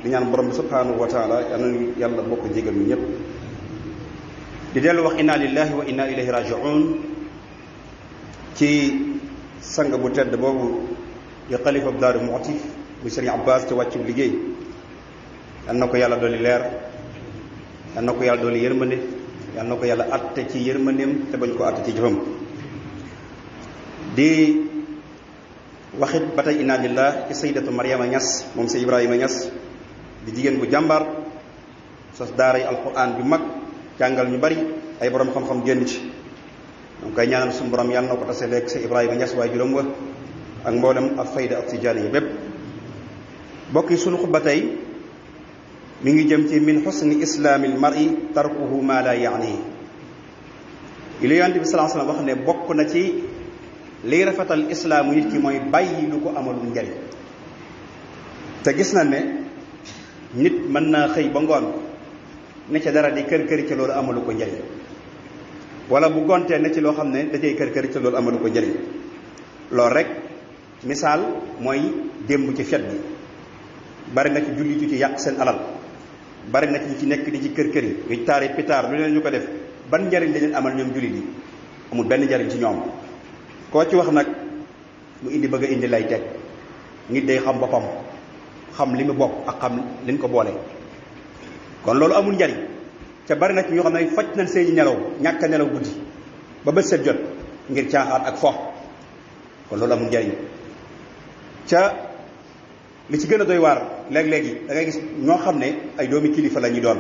di ñaan borom bi subhanahu wa taala yal na yàlla bokk jégal ñu ñëpp di dellu wax inna lillahi wa inna ilayhi raji'un ci sang bu tedd boobu di xalifa bu Daaru Muxti muy Sëriñ Abbas te wàccu liggéey yal na ko yàlla dooli leer yal na ko yàlla dooli yërmande yal na ko yàlla atte ci yërmandeem te bañ ko atte ci jëfam di waxit ba tey inna lillahi ci sayyidatu Maryama Ñas moom si Ibrahima Ñas di jigéen bu jàmbaar sos daara yi alquran bi mag jàngal ñu bari ay borom xam-xam génn ci donc koy ñaanal suñu borom yàlla na ko tase lekk si Ibrahima Ñas waaye juróom wa ak mboolem ak fayda ak tijaani yi bépp bokk yi suñu xutba tey mi ngi jëm ci min xusni islaamil mar'i tarkuhu ma la yaani li yonent bi sallallahu alayhi wasallam wax ne bokk na ci liy rafetal islaamu nit ki mooy bàyyi lu ko amalul njariñ te gis na ne nit mën naa xëy ba ngoon ne ca dara di kër-këri ca loolu amalu ko njariñ wala bu gontee ne ci loo xam ne da cay kër-këri ca loolu amalu ko njariñ loolu rek misaal mooy démb ci fet bi bari na ci jullit yu ci yàq seen alal bari na ci ñu ci nekk di ci kër-këri yu taari pitaar lu leen ñu ko def ban njariñ la leen amal ñoom jullit yi amul benn njariñ ci ñoom koo ci wax nag mu indi bëgg a indi lay teg nit day xam boppam xam li mu bokk ak xam liñ ko boole kon loolu amul njariñ ca bari na ci ñoo xam ne faj nañ seeni nelaw ñàkk a nelaw guddi ba bët set jot ngir caaxaan ak fo kon loolu amul njariñ ca li ci gën a doy waar léeg-léegi da ngay gis ñoo xam ne ay doomi kilifa la ñuy doon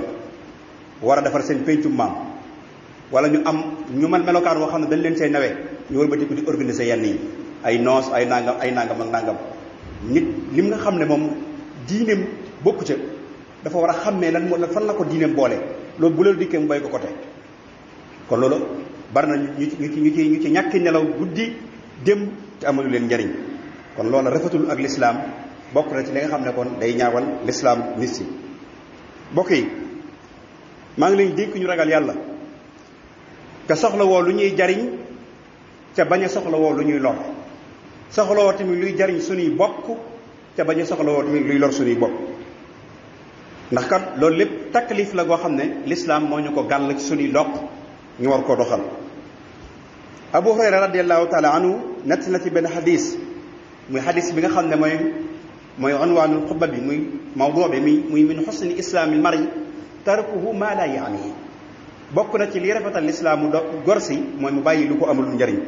war a defar seen péncum maam wala ñu am ñu man melokaan woo xam ne dañ leen say nawee ñu war ba di organiser yenn yi ay noos ay nangam ak nangam nit lim nga xam ne moom diineem bokku ca dafa war a xam ne lan moo fan la ko diineem boole loolu bu loolu dikkee mu bay ko côté kon loolu bari na ñu ci ñàkki nelaw guddi dem te amalu leen njariñ kon loolu rafetul ak lislaam bokk na ci li nga xam ne kon day ñaawal lislaam nit si bokk yi maa ngi leen dénk ñu ragal yàlla te soxla woo lu ñuy jariñ ca bañ a soxla woo lu ñuy lor soxla woo tamit luy jariñ suñuy bokk ca bañ a soxla woo tamit luy lor suñuy bokk ndax kat loolu lépp taklif la goo xam ne lislaam moo ñu ko gàll ci suñuy doq ñu war koo doxal Abu Hurayra radiallahu taala anhu nett na ci benn xadis muy xadis bi nga xam ne mooy unwaanul xutba bi muy mawduu bi muy min xusni islaamil mar'i tarkuhu ma la yaani bokk na ci li rafetal lislaamu gor si mooy mu bàyyi lu ko amul njariñ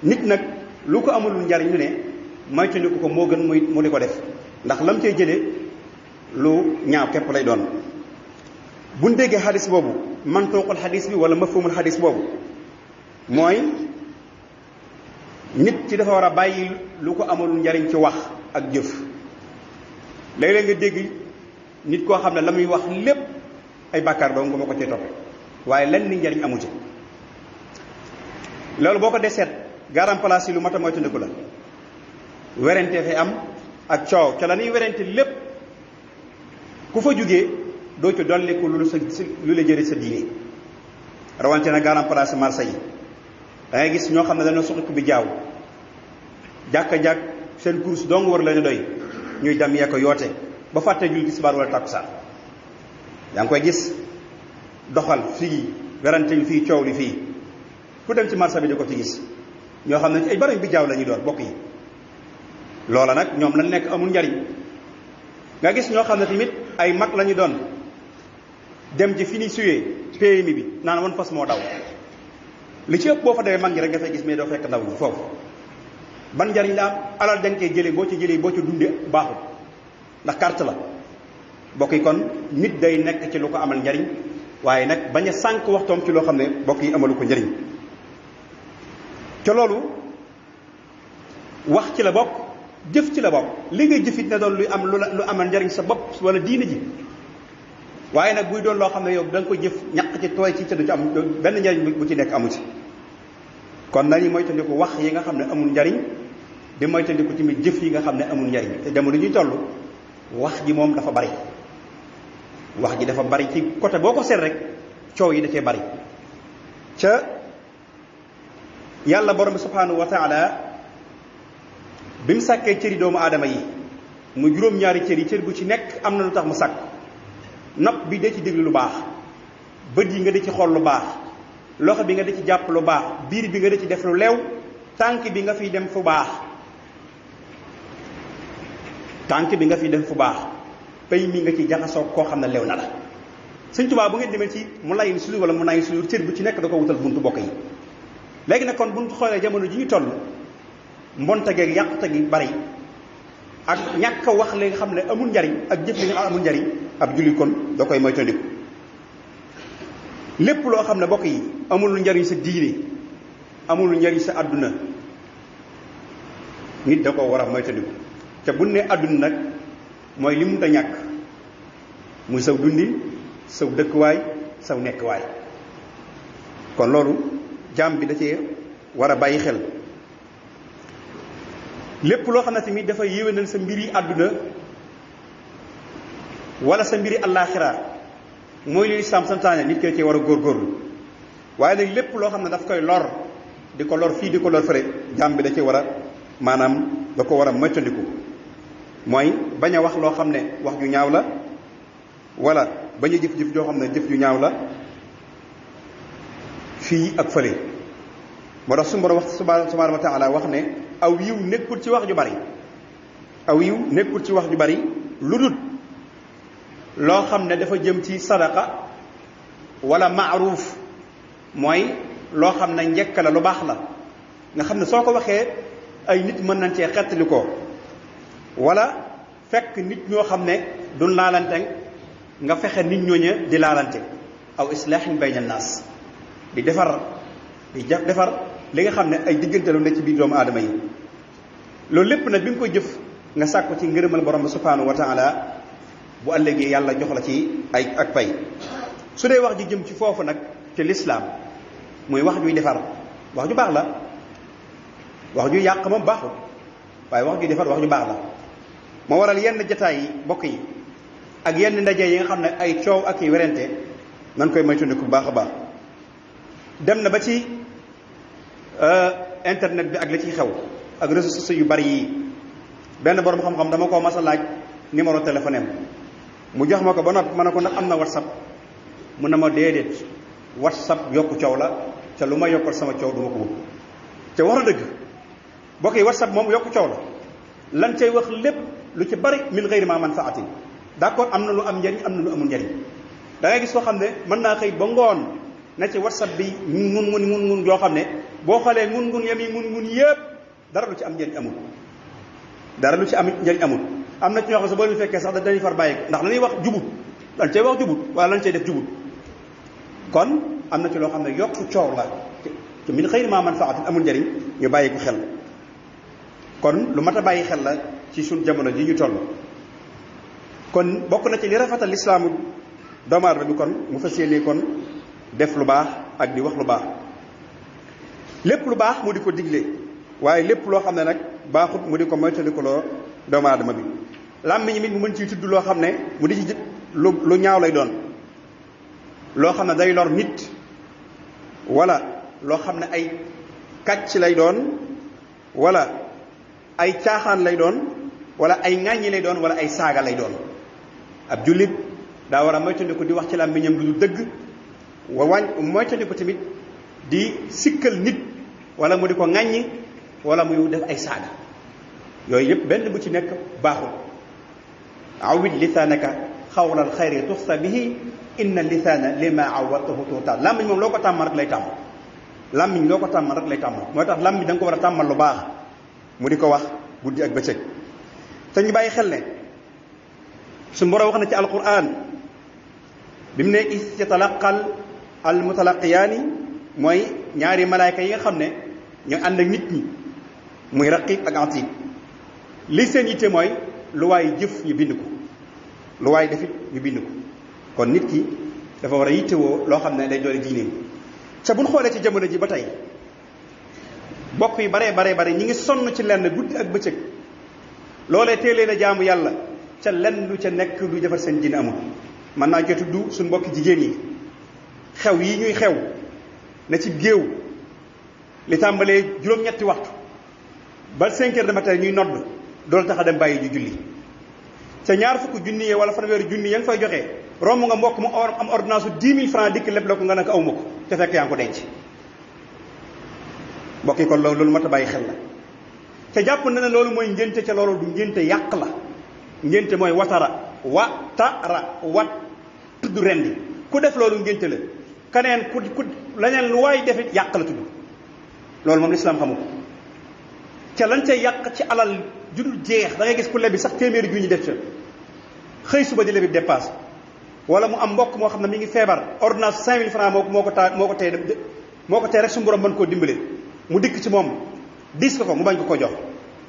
nit nag lu ko amul njariñ lu ne moytandiku ko moo gën mu di ko def ndax lam cay jëlee lu ñaaw képp lay doon buñ déggee xadis boobu mantuuqul xadis bi wala mafhumul xadis boobu mooy nit ci dafa war a bàyyi lu ko amul njariñ ci wax ak jëf léeg-léeg nga dégg nit koo xam ne la muy wax lépp ay bàkkaar doo nga ma ko cee toppe waaye lenn ni njariñ amu ci loolu boo ko deseet garam place yi lu mat a moytandiku la werante fi am ak coow ca la ñuy werante lépp ku fa jógee doo ci dolliku lu la jëri sa diine rawante na garam place marché yi da ngay gis ñoo xam ne dañoo soxla bi jaaw jàkka-jàkk seen course dong war lañu doy ñuy dem yee ko yoote ba fàtte julli tisbaar wala takkusaan yaa ngi koy gis doxal fii werante li fii coow li fii ku dem ci marché bi di ko ci gis ñoo xam ne ay bari bi jaaw la ñuy doon bokk yi loola nag ñoom lañ nekk amul njariñ nga gis ñoo xam ne tamit ay mag la ñu doon dem ci fi ni suyee PMI bi naan wan fas moo daw li ci ëpp boo fa demee mag ñi rek nga fay gis mais doo fekk ndaw ñi foofu ban njariñ la am alal dañ koy jëlee boo ci dundee baaxul ndax carte la bokk yi kon nit day nekk ci lu ko amal njariñ waaye nag bañ a sànq waxtoom ci loo xam ne bokk yi amalu ko njariñ ca loolu wax ci la bokk jëf ci la bokk li ngay jëfit ne doon lu amal njariñ sa bopp wala diine ji waaye nag buy doon loo xam ne yow da nga ko jëf ñaq ci tooy ci ca du ci am benn njariñ bu ci nekk amu ci kon nañu moytandiku wax yi nga xam ne amul njariñ di moytandiku tamit jëf yi nga xam ne amul njariñ te jamono ñuy toll wax ji moom dafa bari wax ji dafa bari ci côté boo ko seet rek coow yi da cee bari ca yàlla borom bi subhanahu wa taala bi mu sàkkee cëri doomu aadama yi mu juróom-ñaari cër yi cër bu ci nekk am na lu tax mu sàkk nopp bi da ci déglu lu baax, bët yi nga da ci xool lu baax, loxo bi nga da ci jàpp lu baax, biir bi nga da ci def lu leew, tànk bi nga fiy dem fu baax, tànk bi nga fiy dem fu baax, pay mi nga ci jaxasoo koo xam ne leew na la. Sëñ Tuubaa bu ngeen demee ci mu layin sudur wala mu nayin sudur cër bu ci nekk da ko wutal buntu bokk yi. léegi nag kon bu ñu xoolee jamono ji ñu toll mbonte geeg yàqute gi bari ak ñàkk a wax li nga xam ne amul njariñ ak jëf li nga xam amul njariñ, ab jullit kon da koy moytandiku. lépp loo xam ne bokk yi amul njariñ sa diine, amul njariñ sa àdduna, nit da ko war a moytandiku. te bu ne àdduna nag mooy li mu ta ñàkk, muy saw dundin, saw dëkkuwaay, saw nekkuwaay. kon loolu jaam bi da cee war a bàyyi xel. lépp loo xam ne tamit dafa yéwénal sa mbiri àdduna wala sa mbiri àllaaxira mooy li lislaam santaane, nit ki cee war a góorgóorlu. waaye nag lépp loo xam ne daf koy lor, di ko lor fii di ko lor fële, jaam bi da cee war a maanaam da ko war a moytandiku. mooy bañ a wax loo xam ne wax ju ñaaw la, wala bañ a jëf-jëf joo xam ne jëf ju ñaaw la fii ak fële. moo tax suñu borom wax subhaanahu wa taala wax ne aw yiw nekkul ci wax ju bari, aw yiw nekkul ci wax ju bari lu dul loo xam ne dafa jëm ci sadaqa wala maaruuf, mooy loo xam ne njëkk la, lu baax la, nga xam ne soo ko waxee ay nit mën nañ cee xettali ko, wala fekk nit ñoo xam ne duñ laalante nga fexe nit ñooñe di laalante. aw islaahin bayna naas, di defar li nga xam ne ay diggante lu ne ci biir doomu aadama yi. loolu lépp nag bi nga koy jëf nga sàkku ci ngërëmal borom bi subhaanahu wa taala, bu ëllëgee yàlla jox la ci ay ak pay. su dee wax ji jëm ci foofu nag ci lislaam, muy wax juy defar, wax ju baax la. wax ju yàq moom baaxul, waaye wax juy defar wax ju baax la. moo waral yenn jataay yi bokk yi ak yenn ndaje yi nga xam ne ay coow ak i werante nan koy moytandiku bu baax a baax. dem na ba ci internet bi ak la ciy xew ak réseaux sociaux yu bari yi. benn borom xam-xam dama ko mas a laaj numéro téléphone am, mu jox ma ko ba noppi ma ne ko ndax am na whatsapp, mu ne ma déedéet, whatsapp yokku coow la, te lu ma yokkal sama coow du ma ko wut. te wax na dëgg bokk yi, whatsapp moom yokku coow la, lan cay wax lépp lu ci bari min ghayri ma manfaatin. d'accord, am na lu am njariñ, am na lu amul njariñ. da ngay gis koo xam ne mën naa xëy ba ngoon na ci whatsapp bi ngun yoo xam ne boo xoolee ngun yam yi ngun yëpp dara lu ci am njariñ amul, dara lu ci am njariñ amul. am na ci ñoo xam ne sa boo leen fekkee sax dañuy far bàyyi, ndax la ñuy wax jubut, lan cay wax jubut wala lan cay def jubut. kon am na ci loo xam ne yokku coow la ci min xëyri ma manfaatin, amul njariñ, ñu bàyyi ko xel. kon lu mat a bàyyi xel la ci suñ jamono ji ñu toll. kon bokk na ci li rafetal lislaamu doomu aadama bi kon mu fas yéene kon def lu baax ak di wax lu baax. lépp lu baax mu di ko digle, waaye lépp loo xam ne nag baaxut mu di ko moytandikuloo doomu aadama bi. làmmiñ mi mu mën ciy tudd loo xam ne mu di ci lu ñaaw lay doon, loo xam ne day lor nit, wala loo xam ne ay kàcc lay doon, wala ay caaxaan lay doon, wala ay ŋàññi lay doon, wala ay saaga lay doon. ab jullit daa war a moytandiku di wax ci làmmiñam lu dëgg, moytandiku tamit di sikkal nit, wala mu di ko ŋàññi, wala muy def ay saaga. yooyu yëpp benn bu ci nekk baaxul. awid lisaanaka xawlal xayri tuxsa bihi inna lisaana lima awwatahu tuuta. làmmiñ moom loo ko tàmmal rek lay tàmm, làmmiñ loo ko tàmmal rek lay tàmm. moo tax làmmiñ da nga ko war a tàmmal lu baax, mu di ko wax guddi ak bëccëg. te ñu bàyyi xel ne su mboro wax na ci alquran bi mu ne is yatalaqal al mutalaqiyaani, mooy ñaari malaayka yi nga xam ne ñu ànd ak nit ñi, muy raqib ak atid. li seen yitte mooy lu waay jëf ñu bind ko, lu waay defit ñu bind ko. kon nit ki dafa war a yittewoo loo xam ne day doole diineem. ca buñ xoolee ci jamono ji ba tey bokk yi bare ñi ngi sonn ci lenn guddi ak bëccëg, loolee teelee na jaamu yàlla, ca lenn lu ca nekk lu defar seen diine amul. mën naa ci tudd suñ mbokki jigéen yi, xew yi ñuy xew na ci géew li tàmbalee juróom-ñetti waxtu ba 5 heures du matin ñuy nodd doolu tax a dem bàyyi ju julli. ca ñaar fukk junni wala fanweeri junni ya nga fay joxe romb nga mbokk mu am ordonnance 10 000 francs dikk lépp la ko nga ne ko awma ko te fekk yaa ngi ko denc. mbokk yi kon loolu mat a bàyyi xel la te jàpp na ne loolu mooy ngénte ca loolu du ngénte yàq la. ngénte mooy wat tudd rendi ku def loolu ngénte la keneen ku leneen lu waay defit yàq la tudd loolu moom lislaam xamu ko ca lañ cay yàq ci alal judul jeex da ngay gis ku lebi sax téeméeri ju ñu def ca xëy suba di lebi dépasse wala mu am mbokk moo xam ne mi ngi feebar ordonnance 5000 francs moo ko tee rek su borom mën koo dimbale mu dikk ci moom diis ko mu bañ ko jox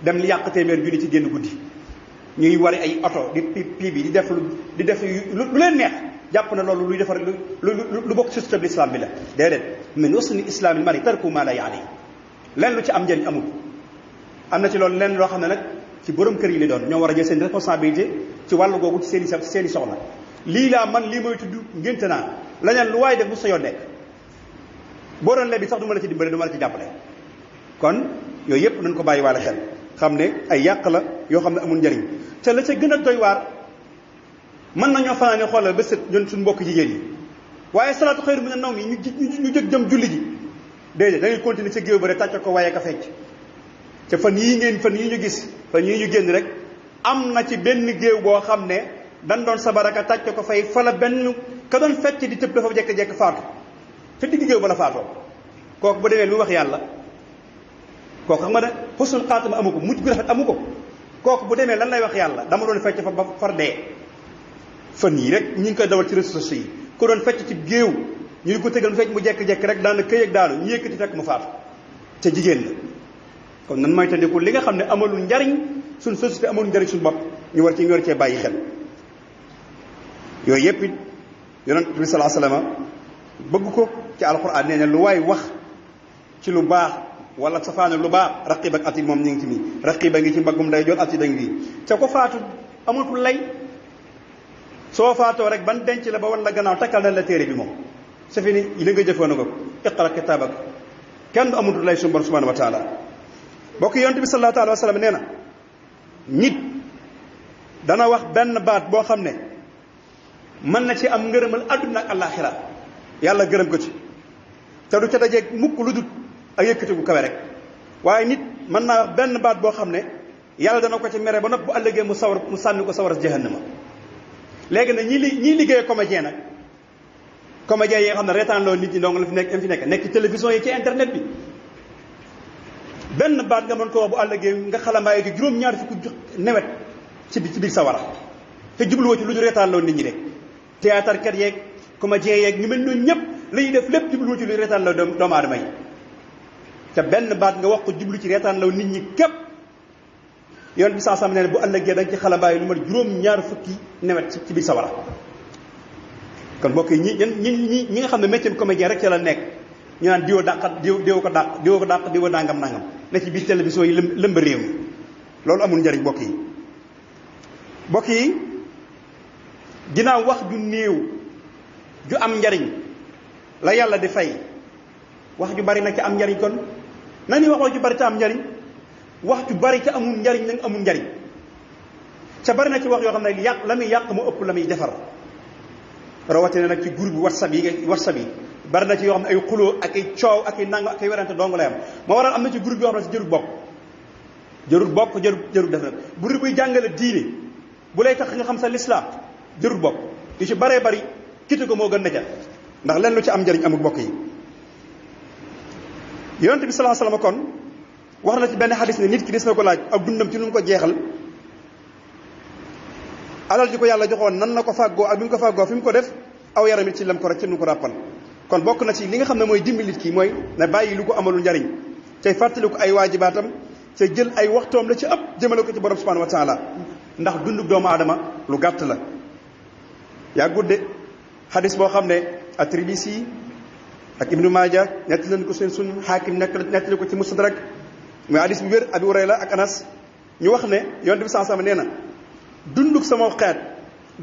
dem li yàq téeméer junni ci génn guddi ñuy wari ay oto di pii bi di def lu leen neex jàpp na loolu luy defar lu bokk ci système l'islam bi la déedéet min husni islaamil mar'i tarku ma la yaani leen lu ci am njëriñ amul. am na ci loolu leen loo xam ne nag ci borom kër yi li doon ñoo war a jël seen responsabilité ci wàllu googu ci seen i soxla lii laa man lii mooy tudd ngénte naa leneen lu waaye def bu sa yoon nekk boo doon lebi sax du ma la ci dimbale du ma la ci jàppale. kon yooyu yëpp nañ ko bàyyi wàlla xel xam ne ay yàq la yoo xam ne amul njëriñ te la ca gën a doy waar mën nañoo fanaane xoolal ba sët ñun suñu mbokk jigéen yi waaye salaatu xayru mina nawm yi ñu jëg jëm julli ji déedéet da ngay continuer ca géew ba rek tàcc ko waaye ka fecc te fan yii ñu gis fan yii ñu génn rek am na ci benn géew boo xam ne dañ doon sabaraka tàcc ko fay fa la benn ka doon fecc di tëb dafa jekk-jekk faatu te digg géew ba la faatoo kooku bu demee lu wax yàlla kooku xam nga ne xusnul xaatima amu ko mujj gu rafet amu ko kooku bu demee lan lay wax yàlla dama doon fecc fa ba far dee. fan yii rek ñu ngi koy dawal ci réseaux sociaux yi ku doon fecc ci géew ñu di ko tëgal mu fecc mu jekk-jekk rek daan na këy ak daanu ñu yëkkati fekk mu faatu te jigéen la. kon nan mooy tandiku li nga xam ne amalul njariñ suñ société amalul njariñ suñu bopp ñu war cee bàyyi xel yooyu yëpp it yonent bi sallallahu alayhi wasallam bëgg ko ci alxuraan nee na lu waay wax ci lu baax wala safaane lu baax raqib ak atid moom ñu ngi ci nii raqiba ngi ci mbaggum day jot atid a ngi ca ko faatu amatul lay soo faatoo rek ban denc la ba wan la gannaaw takkal na la téere bi moom sa fi ni li nga jëfoon na ko iqra kitaabak kenn du amatul lay suñu borom subhanahu wa taala bokk yonent bi sallallahu alayhi wa sallam nee na nit dana wax benn baat boo xam ne mën na ci am ngërëmal àdduna ak àllaaxira yàlla gërëm ko ci te du ca dajeeg mukk lu dul ak yëkkati gu kawe rek waaye nit mën naa wax benn baat boo xam ne yàlla dana ko ci mere ba nopp bu ëllëgee mu sànni ko sawara jahannama léegi nag ñii liggéey comédien nag comédien yi nga xam ne reetaan loolu nit ñi dong la fi nekk ci télévision yi ci internet bi benn baat nga mën ko wax bu àllëgee nga xalambaay gi juróom-ñaar fukk newet ci biir sawara te jubluwoo ci lu ñu reetaan loolu nit ñi rek théâtre kat yeeg comédien yeeg ñu mel noonu ñëpp la ñuy def lépp jubluwoo ci lu ñu reetaan la doomu aadama yi te benn baat nga wax ko jublu ci reetaan law nit ñi képp yoon bi saa sam ne bu ëllëgee da nga ci xalambaay lu ma juróom-ñaar fukki newet ci biir sawara kon mbokk yi ñi nga xam ne métier comédien rek ci la nekk ñu naan diwo dàqat diwo ko dàq diwo nangam ne ci biir télévision yi lëmb réew mi loolu amul njariñ mbokk yi ginnaaw wax ju néew ju am njariñ la yàlla di fay wax ju bari nag ci am njariñ kon nañuy wax ju bari te am njariñ wax ju bari te amul njariñ nag amul njariñ ca bari na ci wax yoo xam ne yàq la muy yàq mu ëpp la muy defar rawatina nag ci groupe whatsapp yi bari na ci yoo xam ne ay xuloo ak ay coow ak ay nangam ak ay werante dong lay am moo waral am na ci groupe yoo xam ne si jërul bokk jërul def nag bu dee kuy jàngale diine bu lay tax nga xam sa lislaam jërul bokk yu ci baree bari kiti ko moo gën na ca ndax leen lu ci am njariñ amul bokk yi yonent bi sallallahu alayhi wasallam kon wax na ci benn xadis ne nit ki des na ko laaj ak dundam ci nu mu ko jeexal alal ji ko yàlla joxoon nan na ko fàggoo ak bi mu ko fàggoo fi mu ko def aw yaram it ci lam ko rek ci nu ko ràppal kon bokk na ci li nga xam ne mooy dimbali nit ki mooy na bàyyi lu ko amalul njariñ tey fàttali ko ay waajibaatam te jël ay waxtoom la ci ëpp jëmale ko ci borom subhanahu wa taala ndax dundub doomu aadama lu gàtt la yaa gudde xadis boo xam ne at-Tirmisi ak Ibnu Maaja nettali leen ko seen sun Xaakim nettali ko ci Mustadrak muy xadis bu wér Abi Hurayra ak Anas ñu wax ne yonent bi sallallahu alayhi wasallam nee na dunduk sama xeet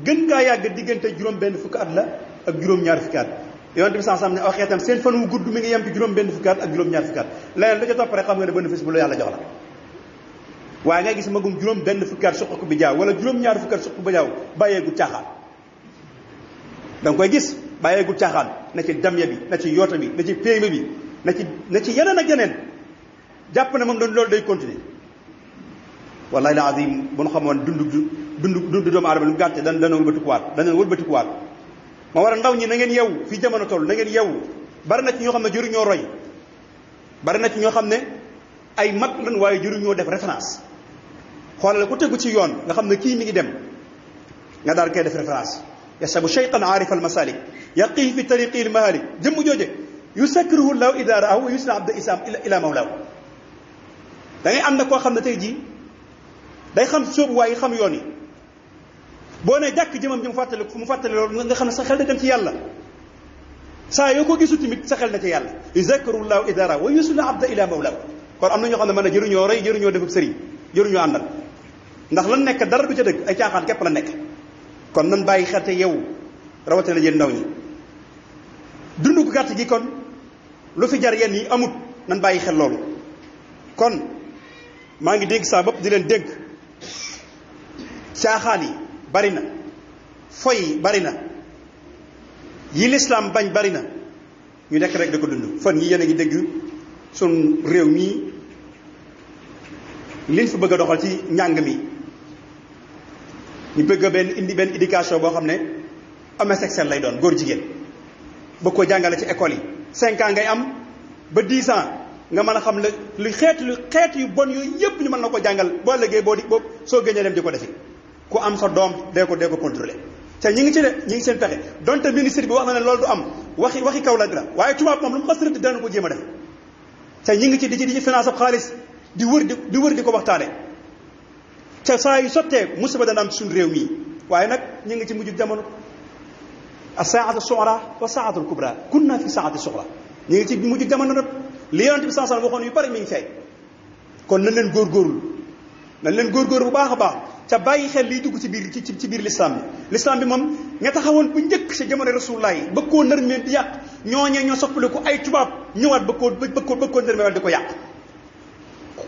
gën ngaa yàgg diggante juróom benn fukki at la ak juróom-ñaar fukki at yonent bi sallallahu alayhi wasallam ne aw xeetam seen fan wu gudd mi ngi yem ci juróom benn fukki at ak juróom-ñaar fukki at leneen lu ca topp rek xam nga ne bénéfice bu la yàlla jox la waaye nga gis magum juróom benn fukki at suq ko bi jaaw wala juróom-ñaari fukki at suq ko bi jaaw bàyyeegul caaxaan da nga koy gis bàyyeegul caaxaan na ci damya bi na ci yoota bi na ci péeme bi na ci yeneen ak yeneen jàpp na moom doon loolu day continuer wallahi la azim bu ñu xamoon dund doomu aadama lu gàtte dana wëlbatikuwaat ma war a ndaw ñi na ngeen yeewu fii jamono toll na ngeen yeewu bari na ci ñoo xam ne jëruñoo roy bari na ci ñoo xam ne ay mag lan waaye jëruñoo def référence xoolal ku tegu ci yoon nga xam ne kii mi ngi dem nga daal koy def référence yasabu shaytan aarif al masalik yaqii fi tariqi al mahalik jëmm jooje yusakkiruhu llahu ida raahu wa yusna abda isam ila mawlaahu da ngay am na koo xam ne tey jii day xam sóobu waaye xam yoon yi boo ne jàkk jëmam ji mu fàttali loolu nga xam ne sa xel da dem ci yàlla saa yoo ko gisu tamit sa xel na ci yàlla yuzakkiru llahu ida raahu wa yusna abda ila mawlaahu kon am na ñoo xam ne mën a jëruñoo rey jëruñoo defub sëriñ jëruñoo àndal ndax lan nekk dara du ca dëgg ay caaxaan képp la nekk kon nan bàyyi xel te yow rawatina yéen ndaw ñi dund gu gàtt gi kon lu fi jar yenn yi amut nan bàyyi xel loolu kon maa ngi dégg saa bopp di leen dégg caaxaan yi bari na foy yi bari na yi lislaam bañ bari na ñu nekk rek da ko dund fan yi yéen a ngi dégg sun réew mii liñ fi bëgg a doxal ci njàng mi ñu bëgg indi benn éducation boo xam ne homosexuel lay doon góor jigéen bëgg ko jàngale ci école yi 5 ans ngay am ba 10 ans nga mën a xam lu xeet yu bon yooyu yëpp ñu mën na ko jàngal boo léegi boo soo génnee dem di ko defi ku am sa doom dee ko contrôler te ñi ngi ci de ñi ngi seen pexe donte ministre bi wax na ne loolu du am waxi kaw la dara waaye tubaab moom lu mu xas rëdd dana ko jéem a def te ñi ngi ci di ci finance ab xaalis di wër di ko waxtaane te saa yu sottee musiba dana am ci suñu réew mii waaye nag ñu ngi ci mujj jamono a saatu sughra wa saatul kubra kunna fi saati sughra ñu ngi ci mujj jamono nag li yonent bi sallallahu alayhi wasallam waxoon yu bari mi ngi fay kon nañ leen góorgóorlu bu baax a baax ca bàyyi xel liy dugg ci biir l'islam bi moom nga taxawoon bu njëkk sa jamono rasulullah yi bëgg koo nërmeel di yàq ñooñee ñoo soppaliku ay tubaab ñëwaat bëgg koo nërmeel di ko yàq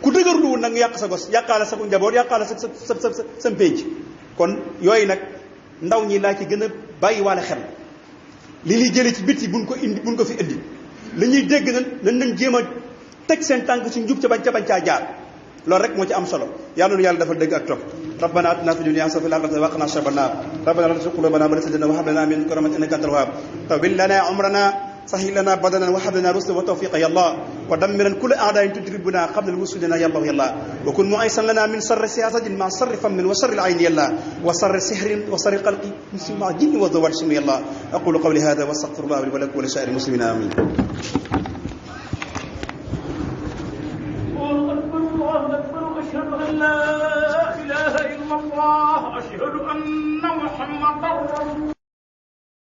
ku dëgërlu woon nag nga yàq sa gos yàqaale sa njaboot yàqaale sa pénc kon yooyu nag ndaw ñi laa ci gën a bàyyi waale xel li ñuy jëlee ci biti buñ ko fi indi li ñuy dégg nañ jéem a teg seen tànk ci njub ca bañ caa jaar loolu rek moo ci am solo yàlla nu yàlla dafa dëgg ak topp rabbana atina fi dunya hasanatan wa fil akhirati wa qina adhaban nar rabbana la tuzigh qulubana ba'da idh hadaytana wa hab lana min ladunka rahmatan innaka antal wahhab tawil lana umrana sahil lana badana wa hab lana rushdan wa tawfiqan ya Allah wa dammiran kulla a'da'in tudribuna qabla al-wusulina ya Allah ya Allah wa kun mu'aysan lana min sharri siyasatin ma sharri fammin wa sharri al-'ayni ya Allah wa sharri sihrin wa sharri qalqi muslimin jinni wa dhawat ya Allah aqulu qawli hadha wa astaghfirullah li wa lakum wa li sa'iril muslimin amin